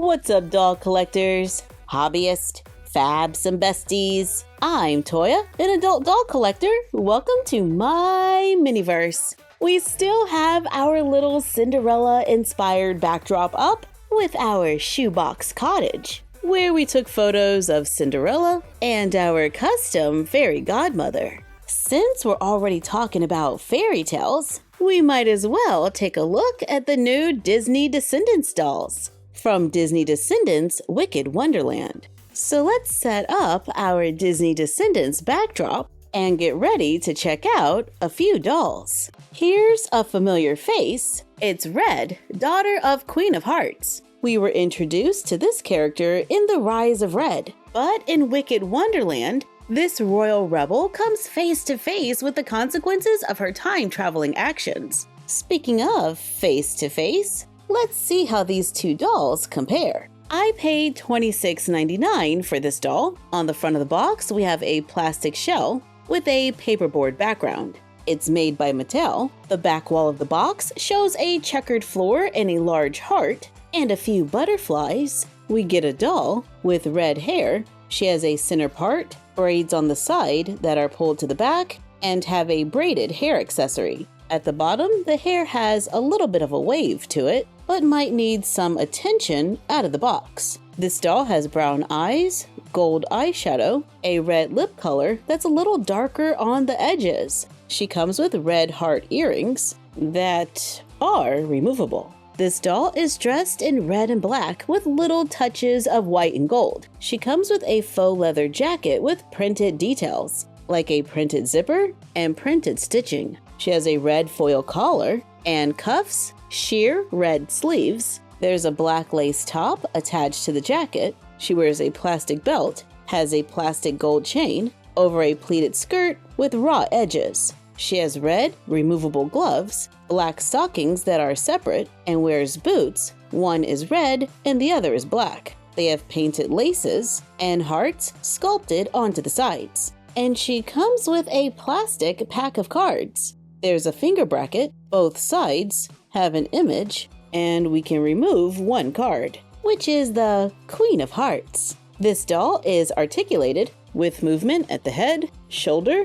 What's up, doll collectors, hobbyists, fabs, and besties? I'm Toya, an adult doll collector. Welcome to my miniverse. We still have our little Cinderella-inspired backdrop up with our shoebox cottage, where we took photos of Cinderella and our custom fairy godmother. Since we're already talking about fairy tales, we might as well take a look at the new Disney Descendants dolls from Disney Descendants Wicked Wonderland. So let's set up our Disney Descendants backdrop and get ready to check out a few dolls. Here's a familiar face. It's Red, daughter of Queen of Hearts. We were introduced to this character in The Rise of Red, but in Wicked Wonderland, this royal rebel comes face to face with the consequences of her time-traveling actions. Speaking of face to face, let's see how these two dolls compare. I paid $26.99 for this doll. On the front of the box, we have a plastic shell with a paperboard background. It's made by Mattel. The back wall of the box shows a checkered floor and a large heart and a few butterflies. We get a doll with red hair. She has a center part, braids on the side that are pulled to the back, and have a braided hair accessory. At the bottom, the hair has a little bit of a wave to it, but might need some attention out of the box. This doll has brown eyes, gold eyeshadow, a red lip color that's a little darker on the edges. She comes with red heart earrings that are removable. This doll is dressed in red and black with little touches of white and gold. She comes with a faux leather jacket with printed details, like a printed zipper and printed stitching. She has a red foil collar and cuffs, sheer red sleeves. There's a black lace top attached to the jacket. She wears a plastic belt, has a plastic gold chain over a pleated skirt with raw edges. She has red, removable gloves, black stockings that are separate, and wears boots. One is red and the other is black. They have painted laces and hearts sculpted onto the sides. And she comes with a plastic pack of cards. There's a finger bracket. Both sides have an image, and we can remove one card, which is the Queen of Hearts. This doll is articulated with movement at the head, shoulder,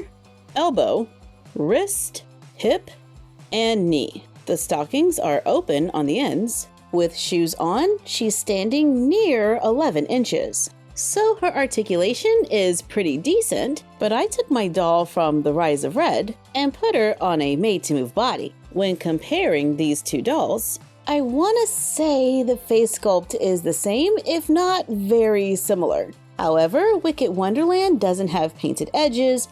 elbow, wrist, hip, and knee. The stockings are open on the ends. With shoes on, she's standing near 11 inches. So her articulation is pretty decent, but I took my doll from The Rise of Red and put her on a made-to-move body. When comparing these two dolls, I want to say the face sculpt is the same, if not very similar. However, Wicked Wonderland doesn't have painted edges.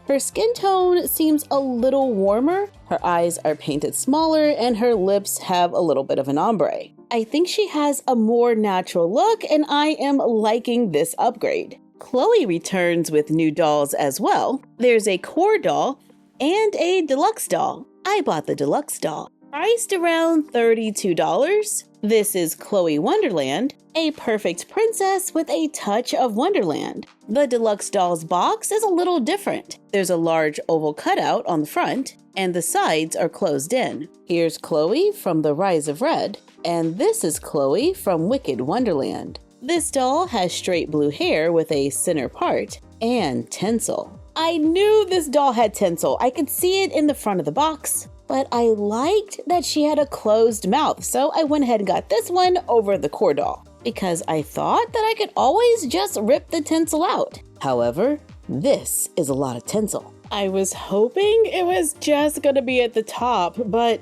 Her skin tone seems a little warmer, her eyes are painted smaller, and her lips have a little bit of an ombre. I think she has a more natural look, and I am liking this upgrade. Chloe returns with new dolls as well. There's a core doll and a deluxe doll. I bought the deluxe doll, priced around $32. This is Chloe Wonderland, a perfect princess with a touch of Wonderland. The deluxe doll's box is a little different. There's a large oval cutout on the front, and the sides are closed in. Here's Chloe from The Rise of Red, and this is Chloe from Wicked Wonderland. This doll has straight blue hair with a center part and tinsel. I knew this doll had tinsel. I could see it in the front of the box, but I liked that she had a closed mouth, so I went ahead and got this one over the core doll because I thought that I could always just rip the tinsel out. However, this is a lot of tinsel. I was hoping it was just gonna be at the top, but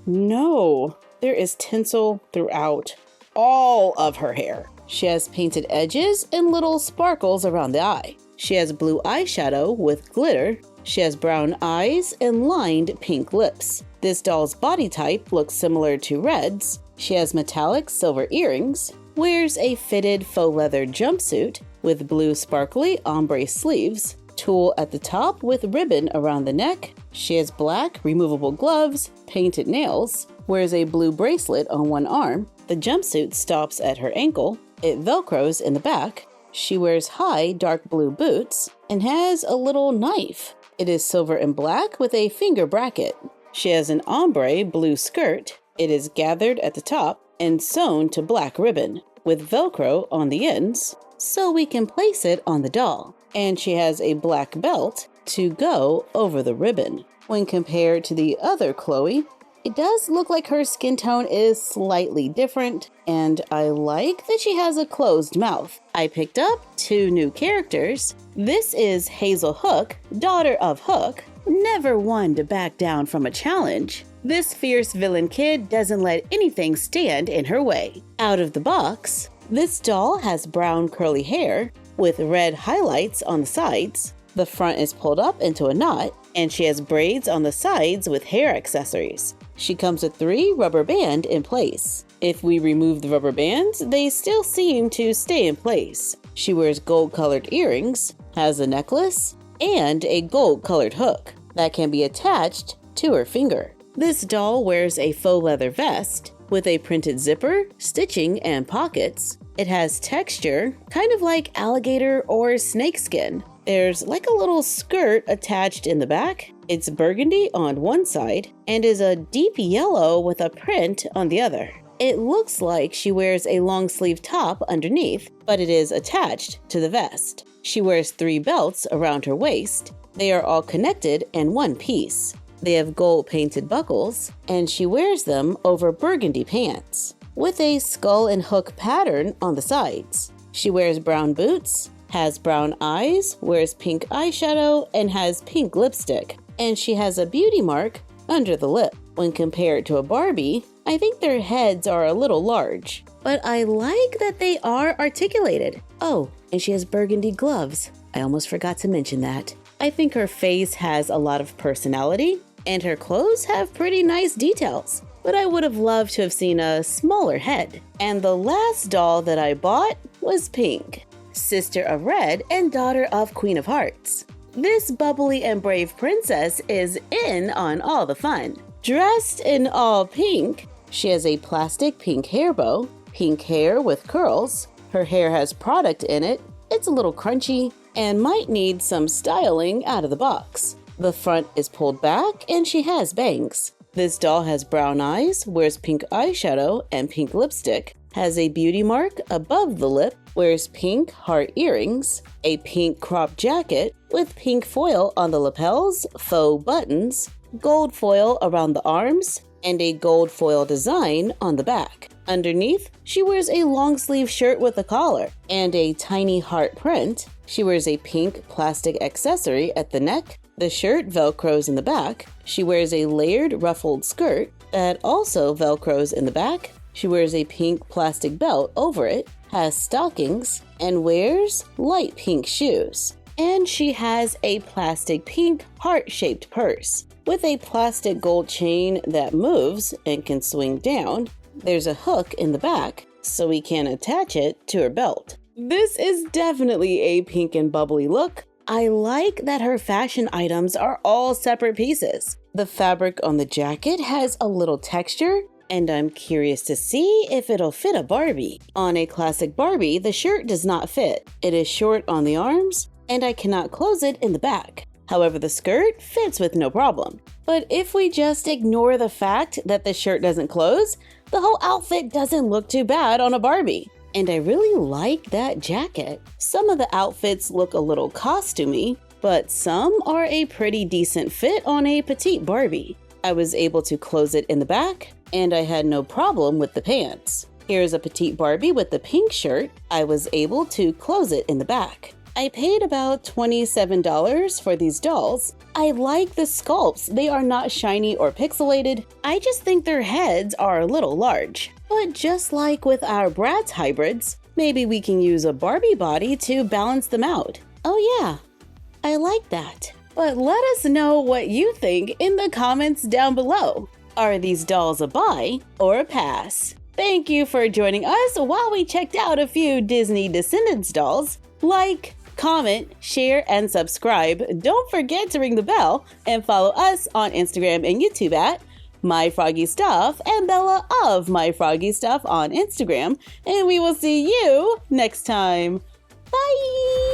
no, there is tinsel throughout all of her hair. She has painted edges and little sparkles around the eye. She has blue eyeshadow with glitter. She has brown eyes and lined pink lips. This doll's body type looks similar to Red's. She has metallic silver earrings, wears a fitted faux leather jumpsuit with blue sparkly ombre sleeves, tulle at the top with ribbon around the neck. She has black removable gloves, painted nails, wears a blue bracelet on one arm. The jumpsuit stops at her ankle. It velcros in the back. She wears high dark blue boots and has a little knife. It is silver and black with a finger bracket. She has an ombre blue skirt. It is gathered at the top and sewn to black ribbon. with Velcro on the ends so we can place it on the doll. And she has a black belt to go over the ribbon. When compared to the other Chloe, it does look like her skin tone is slightly different, and I like that she has a closed mouth. I picked up 2 new characters. This is Hazel Hook, daughter of Hook, never one to back down from a challenge. This fierce villain kid doesn't let anything stand in her way. Out of the box, this doll has brown curly hair with red highlights on the sides. The front is pulled up into a knot, and she has braids on the sides with hair accessories. She comes with 3 rubber bands in place. If we remove the rubber bands, they still seem to stay in place. She wears gold-colored earrings, has a necklace, and a gold-colored hook that can be attached to her finger. This doll wears a faux leather vest with a printed zipper, stitching, and pockets. It has texture, kind of like alligator or snakeskin. There's like a little skirt attached in the back. It's burgundy on one side and is a deep yellow with a print on the other. It looks like she wears a long sleeve top underneath, but it is attached to the vest. She wears 3 belts around her waist. They are all connected in one piece. They have gold painted buckles, and she wears them over burgundy pants with a skull and hook pattern on the sides. She wears brown boots, has brown eyes, wears pink eyeshadow, and has pink lipstick. And she has a beauty mark under the lip. When compared to a Barbie, I think their heads are a little large, but I like that they are articulated. Oh, and she has burgundy gloves. I almost forgot to mention that. I think her face has a lot of personality, and her clothes have pretty nice details. But I would have loved to have seen a smaller head. And the last doll that I bought was Pink, sister of Red and daughter of Queen of Hearts. This bubbly and brave princess is in on all the fun. Dressed in all pink, she has a plastic pink hair bow, pink hair with curls. Her hair has product in it. It's a little crunchy and might need some styling out of the box. The front is pulled back and she has bangs. This doll has brown eyes, wears pink eyeshadow and pink lipstick, has a beauty mark above the lip, wears pink heart earrings, a pink crop jacket with pink foil on the lapels, faux buttons, gold foil around the arms, and a gold foil design on the back. Underneath, she wears a long sleeve shirt with a collar and a tiny heart print. She wears a pink plastic accessory at the neck. The shirt velcros in the back. She wears a layered ruffled skirt that also velcros in the back. She wears a pink plastic belt over it, has stockings, and wears light pink shoes. And she has a plastic pink heart-shaped purse with a plastic gold chain that moves and can swing down. There's a hook in the back so we can attach it to her belt. This is definitely a pink and bubbly look. I like that her fashion items are all separate pieces. The fabric on the jacket has a little texture, and I'm curious to see if it'll fit a Barbie. On a classic Barbie, the shirt does not fit. It is short on the arms, and I cannot close it in the back. However, the skirt fits with no problem. But if we just ignore the fact that the shirt doesn't close, the whole outfit doesn't look too bad on a Barbie. And I really like that jacket. Some of the outfits look a little costumey, but some are a pretty decent fit on a petite Barbie. I was able to close it in the back, and I had no problem with the pants. Here's a petite Barbie with the pink shirt. I was able to close it in the back. I paid about $27 for these dolls. I like the sculpts. They are not shiny or pixelated. I just think their heads are a little large. But just like with our Bratz hybrids, maybe we can use a Barbie body to balance them out. Oh yeah, I like that. But let us know what you think in the comments down below. Are these dolls a buy or a pass? Thank you for joining us while we checked out a few Disney Descendants dolls. Like, comment, share, and subscribe. Don't forget to ring the bell and follow us on Instagram and YouTube at MyFroggyStuff and Bella of MyFroggyStuff on Instagram. And we will see you next time. Bye!